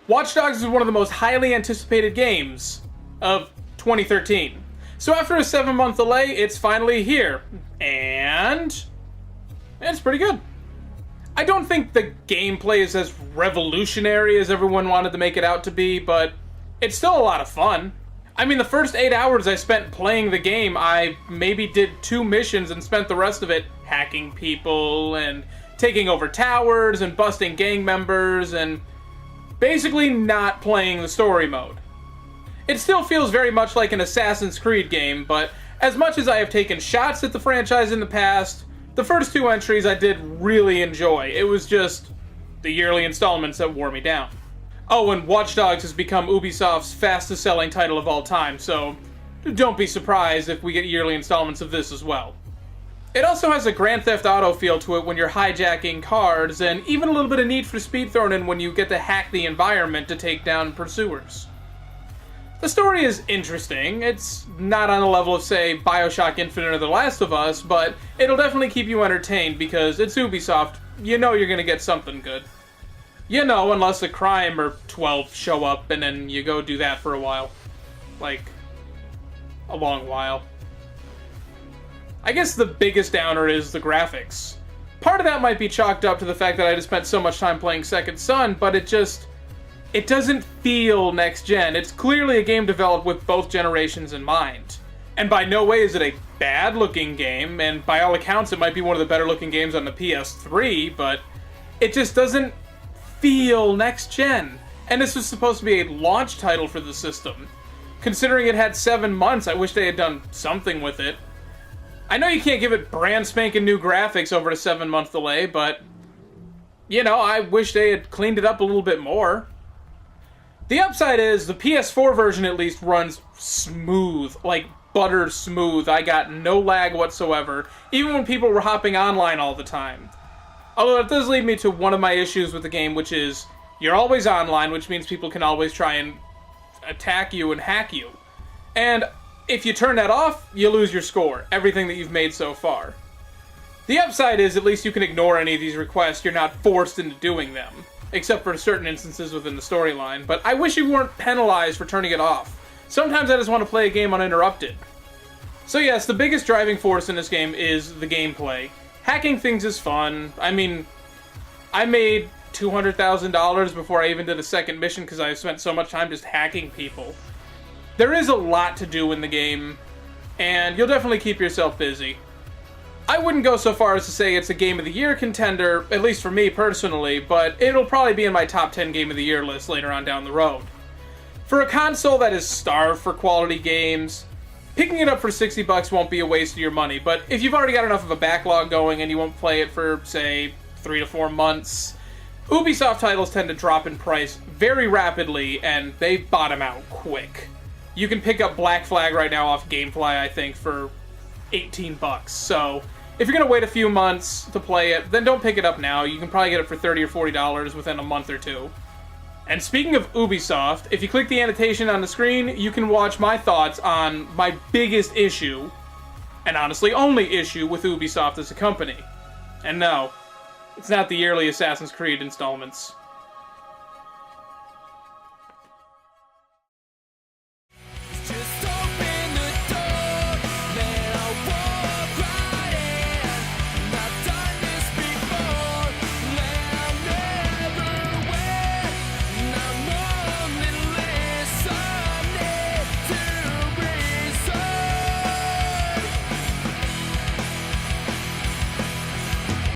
Watch Dogs is one of the most highly anticipated games of 2013. So after a 7-month delay, it's finally here. And it's pretty good. I don't think the gameplay is as revolutionary as everyone wanted to make it out to be, but it's still a lot of fun. I mean, the first 8 hours I spent playing the game, I maybe did 2 missions and spent the rest of it hacking people and taking over towers and busting gang members and basically not playing the story mode. It still feels very much like an Assassin's Creed game, but as much as I have taken shots at the franchise in the past, the first 2 entries I did really enjoy. It was just the yearly installments that wore me down. Oh, and Watch Dogs has become Ubisoft's fastest selling title of all time, so don't be surprised if we get yearly installments of this as well. It also has a Grand Theft Auto feel to it when you're hijacking cars, and even a little bit of Need for Speed thrown in when you get to hack the environment to take down pursuers. The story is interesting. It's not on the level of, say, BioShock Infinite or The Last of Us, but it'll definitely keep you entertained because it's Ubisoft. You know you're gonna get something good. You know, unless a crime or 12 show up and then you go do that for a while. Like, a long while. I guess the biggest downer is the graphics. Part of that might be chalked up to the fact that I just spent so much time playing Second Son, but it doesn't feel next gen. It's clearly a game developed with both generations in mind. And by no way is it a bad looking game, and by all accounts it might be one of the better looking games on the PS3, but it just doesn't feel next gen. And this was supposed to be a launch title for the system. Considering it had 7 months, I wish they had done something with it. I know you can't give it brand spanking new graphics over a 7-month delay, but you know, I wish they had cleaned it up a little bit more. The upside is, the PS4 version at least runs smooth, like butter smooth. I got no lag whatsoever, even when people were hopping online all the time. Although that does lead me to one of my issues with the game, which is, you're always online, which means people can always try and attack you and hack you. And if you turn that off, you lose your score, everything that you've made so far. The upside is, at least you can ignore any of these requests, you're not forced into doing them. Except for certain instances within the storyline, but I wish you weren't penalized for turning it off. Sometimes I just want to play a game uninterrupted. So yes, the biggest driving force in this game is the gameplay. Hacking things is fun. I mean, I made $200,000 before I even did a second mission because I spent so much time just hacking people. There is a lot to do in the game, and you'll definitely keep yourself busy. I wouldn't go so far as to say it's a Game of the Year contender, at least for me personally, but it'll probably be in my top 10 Game of the Year list later on down the road. For a console that is starved for quality games, picking it up for $60 won't be a waste of your money, but if you've already got enough of a backlog going and you won't play it for, say, 3 to 4 months, Ubisoft titles tend to drop in price very rapidly, and they bottom out quick. You can pick up Black Flag right now off Gamefly, I think, for $18. So if you're going to wait a few months to play it, then don't pick it up now. You can probably get it for $30 or $40 within a month or two. And speaking of Ubisoft, if you click the annotation on the screen, you can watch my thoughts on my biggest issue, and honestly only issue, with Ubisoft as a company. And no, it's not the yearly Assassin's Creed installments.